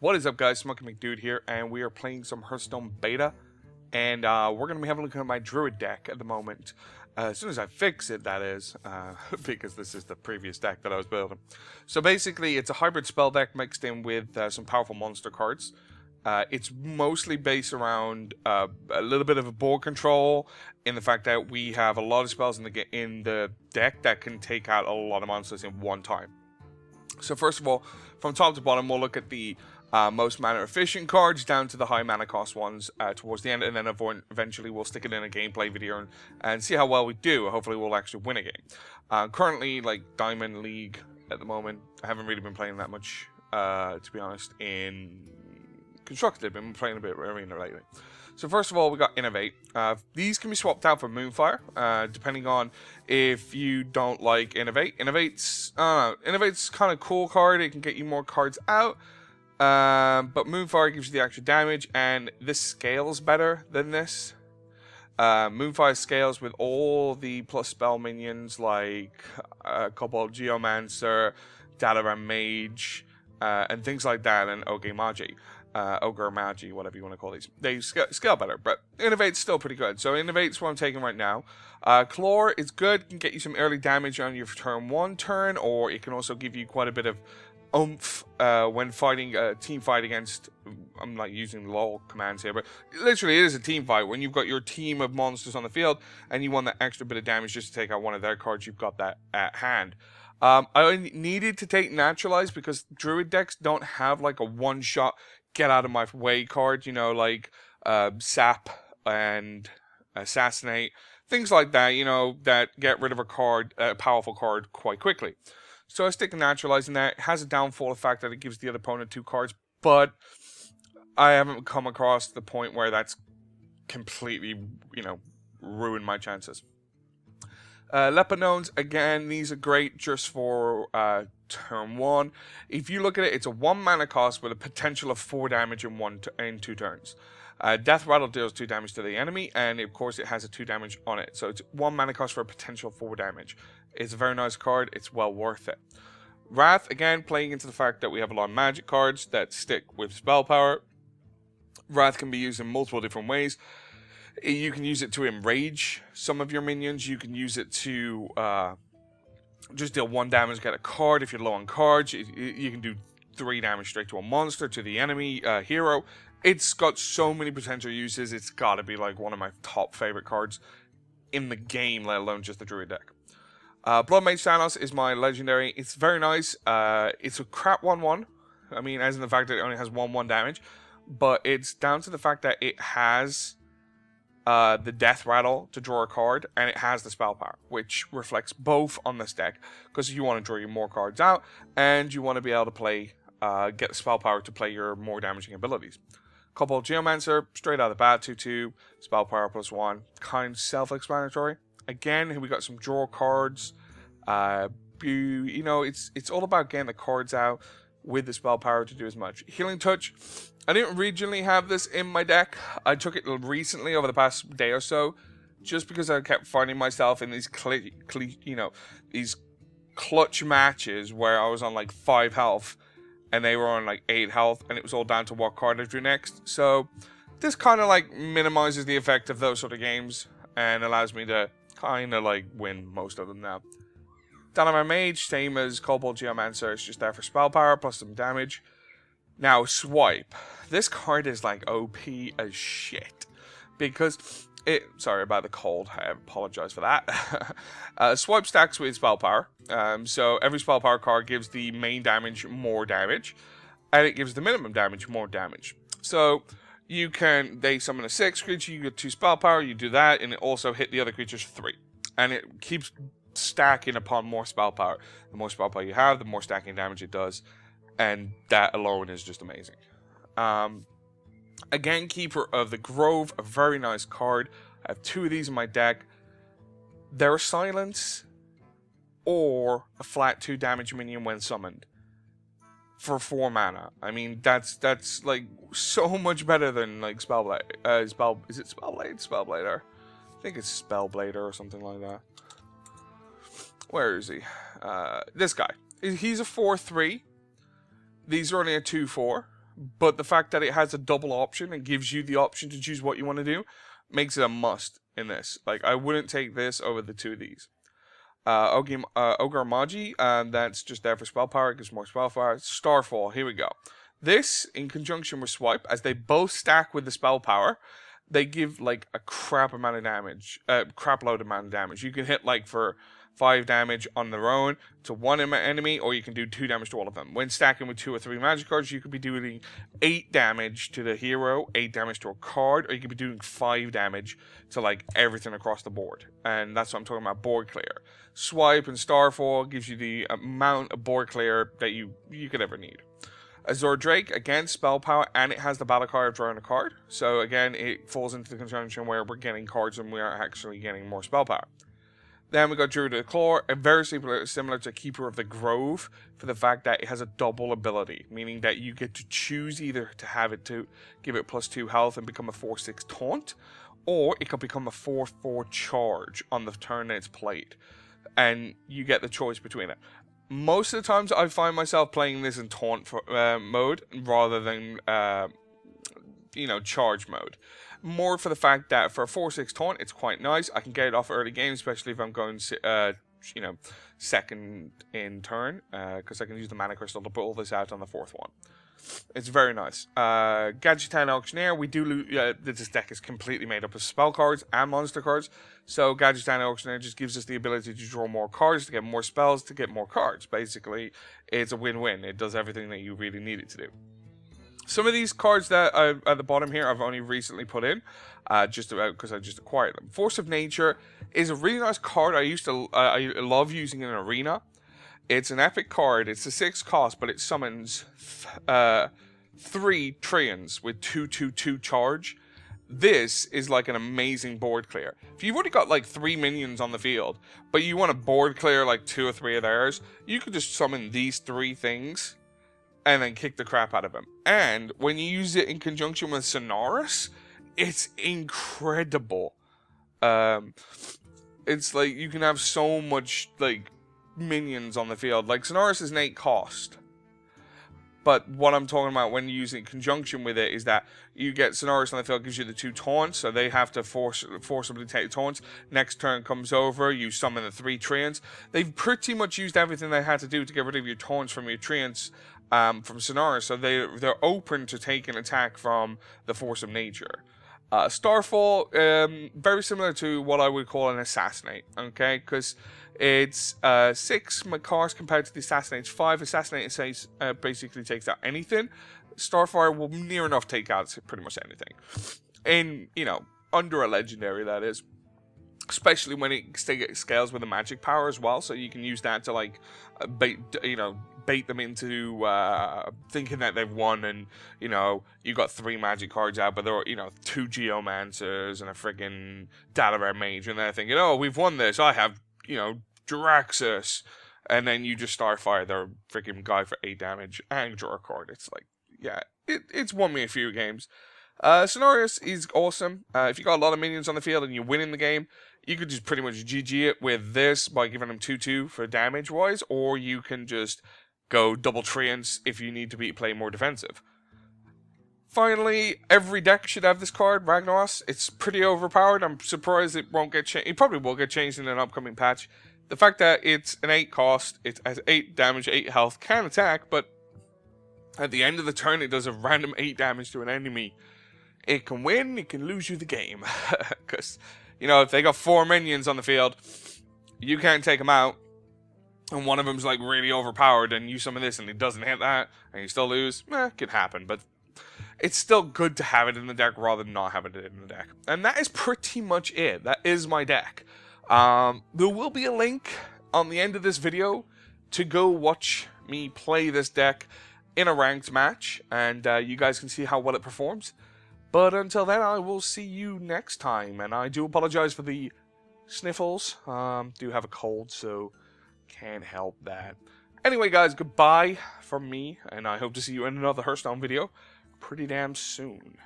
What is up, guys? Smoky McDude here, and we are playing some Hearthstone beta, and we're going to be having a look at my Druid deck at the moment. As soon as I fix it, that is, because this is the previous deck that I was building. So basically, it's a hybrid spell deck mixed in with some powerful monster cards. It's mostly based around a little bit of a board control, in the fact that we have a lot of spells in the deck that can take out a lot of monsters in one time. So first of all, from top to bottom, we'll look at the most mana efficient cards down to the high mana cost ones towards the end, and then eventually we'll stick it in a gameplay video and see how well we do. Hopefully we'll actually win a game. Currently, like Diamond League at the moment, I haven't really been playing that much, to be honest. In Constructed, I've been playing a bit of Arena lately. So first of all, we got Innovate. These can be swapped out for Moonfire, depending on if you don't like Innovate. Innovate's kind of cool card. It can get you more cards out. But Moonfire gives you the extra damage, and this scales better than this. Moonfire scales with all the plus spell minions like Kobold, Geomancer, Mage, and things like that, and Ogre Magi, whatever you want to call these. They scale better, but Innovate's still pretty good. So Innovate's what I'm taking right now. Claw is good, can get you some early damage on your turn 1 turn, or it can also give you quite a bit of oomph when fighting a team fight against, I'm not using LOL commands here, but literally it is a team fight. When you've got your team of monsters on the field and you want that extra bit of damage just to take out one of their cards, you've got that at hand. I needed to take Naturalize because Druid decks don't have like a one-shot get out of my way card, you know, like Sap and Assassinate, things like that, you know, that get rid of a powerful card quite quickly. So I stick a Naturalize in there. It has a downfall effect that it gives the other opponent 2 cards, but I haven't come across the point where that's completely, you know, ruined my chances. Lepanones, again, these are great just for turn 1. If you look at it, it's a 1 mana cost with a potential of 4 damage in 2 turns. Death Rattle deals 2 damage to the enemy, and of course it has a 2 damage on it. So it's 1 mana cost for a potential 4 damage. It's a very nice card. It's well worth it. Wrath, again, playing into the fact that we have a lot of magic cards that stick with spell power. Wrath can be used in multiple different ways. You can use it to enrage some of your minions. You can use it to just deal 1 damage, get a card. If you're low on cards, you can do 3 damage straight to a monster, to the enemy hero. It's got so many potential uses. It's got to be like one of my top favorite cards in the game, let alone just the Druid deck. Bloodmage Thalnos is my legendary. It's very nice. It's a crap 1/1. I mean, as in the fact that it only has 1/1 damage. But it's down to the fact that it has the Death Rattle to draw a card, and it has the spell power, which reflects both on this deck. Because you want to draw your more cards out, and you want to be able to play, get the spell power to play your more damaging abilities. Kobold Geomancer, straight out of the bat, 2/2, spell power +1, kind of self-explanatory. Again, we got some draw cards. You know, it's all about getting the cards out with the spell power to do as much. Healing Touch, I didn't originally have this in my deck. I took it recently over the past day or so, just because I kept finding myself in these these clutch matches where I was on like 5 health and they were on like 8 health, and it was all down to what card I drew next. So this kind of like minimizes the effect of those sort of games and allows me to kind of like win most of them now. Mage, same as Kobold Geomancer, it's just there for spell power plus some damage. Now, Swipe. This card is like OP as shit. Because sorry about the cold, I apologize for that. Swipe stacks with spell power. So every spell power card gives the main damage more damage, and it gives the minimum damage more damage. So they summon a 6 creature, you get 2 spell power, you do that, and it also hit the other creatures for 3. And it keeps stacking upon more spell power. The more spell power you have, the more stacking damage it does, and that alone is just amazing. Again, Keeper of the Grove, a very nice card. I have 2 of these in my deck. They're Silence or a flat 2 damage minion when summoned for 4 mana. I mean, that's like so much better than like Spellblade. Is it Spellblade? Spellblader. I think it's Spellblader or something like that. Where is he? This guy. He's a 4/3. These are only a 2/4. but the fact that it has a double option and gives you the option to choose what you want to do makes it a must in this. Like, I wouldn't take this over the two of these. Ogre Magi, that's just there for spell power, it gives more spell power. Starfall, here we go. This, in conjunction with Swipe, as they both stack with the spell power, they give like a crap amount of damage, crap load amount of damage. You can hit like for 5 damage on their own to one enemy, or you can do 2 damage to all of them. When stacking with 2 or 3 magic cards, you could be doing 8 damage to the hero, 8 damage to a card, or you could be doing 5 damage to like everything across the board. And that's what I'm talking about, board clear. Swipe and Starfall gives you the amount of board clear that you could ever need. Azure Drake, again, spell power, and it has the battle card of drawing a card. So again, it falls into the conjunction where we're getting cards and we are actually getting more spell power. Then we got Druid of the Claw, very similar to Keeper of the Grove, for the fact that it has a double ability, meaning that you get to choose either to have it to give it +2 health and become a 4/6 taunt, or it could become a 4/4 charge on the turn that it's played. And you get the choice between it. Most of the times I find myself playing this in taunt mode rather than charge mode. More for the fact that for a 4/6 taunt, it's quite nice. I can get it off early game, especially if I'm going second in turn, because I can use the mana crystal to put all this out on the 4th one. It's very nice. Gadgetan Auctioneer, this deck is completely made up of spell cards and monster cards. So Gadgetan Auctioneer just gives us the ability to draw more cards, to get more spells, to get more cards. Basically, it's a win-win. It does everything that you really need it to do. Some of these cards that are at the bottom here I've only recently put in, just about because I just acquired them. Force of Nature is a really nice card. I love using in an arena. It's an epic card. It's a 6 cost, but it summons 3 Treants with 2/2/2 charge. This is like an amazing board clear. If you've already got like 3 minions on the field, but you want to board clear like 2 or 3 of theirs, you could just summon these 3 things and then kick the crap out of them. And when you use it in conjunction with Cenarius, it's incredible. It's like you can have so much like minions on the field. Like Cenarius is an 8 cost. But what I'm talking about when you use it in conjunction with it is that you get Cenarius on the field, gives you the 2 taunts, so they have to forcibly take the taunts. Next turn comes over, you summon the 3 Treants. They've pretty much used everything they had to do to get rid of your taunts from your Treants from Cenarius, so they're open to take an attack from the Force of Nature. Starfall, very similar to what I would call an Assassinate, okay? Because it's 6 cost compared to the Assassinate 5. Assassinate says basically takes out anything. Starfire will near enough take out pretty much anything. In, under a legendary, that is. Especially when it scales with a magic power as well, so you can use that to like bait them into thinking that they've won, and you got 3 magic cards out, but there are 2 Geomancers and a friggin' Dalaran Mage, and they're thinking, oh, we've won this. I have Jaraxxus, and then you just Starfire their friggin' guy for 8 damage and draw a card. It's like, yeah, it's won me a few games. Cenarius is awesome. If you got a lot of minions on the field and you win in the game, you could just pretty much GG it with this by giving them 2/2 for damage wise, or you can just go double Treants if you need to play more defensive. Finally, every deck should have this card, Ragnaros. It's pretty overpowered. I'm surprised it won't get changed. It probably will get changed in an upcoming patch. The fact that it's an 8 cost, it has 8 damage, 8 health, can attack, but at the end of the turn it does a random 8 damage to an enemy. It can win, it can lose you the game. Because, if they got 4 minions on the field, you can't take them out, and one of them's like really overpowered, and you summon this and it doesn't hit that, and you still lose, it can happen, but it's still good to have it in the deck rather than not having it in the deck. And that is pretty much it. That is my deck. There will be a link on the end of this video to go watch me play this deck in a ranked match, and you guys can see how well it performs. But until then, I will see you next time, and I do apologize for the sniffles. Do have a cold, so can't help that. Anyway, guys, goodbye from me, and I hope to see you in another Hearthstone video pretty damn soon.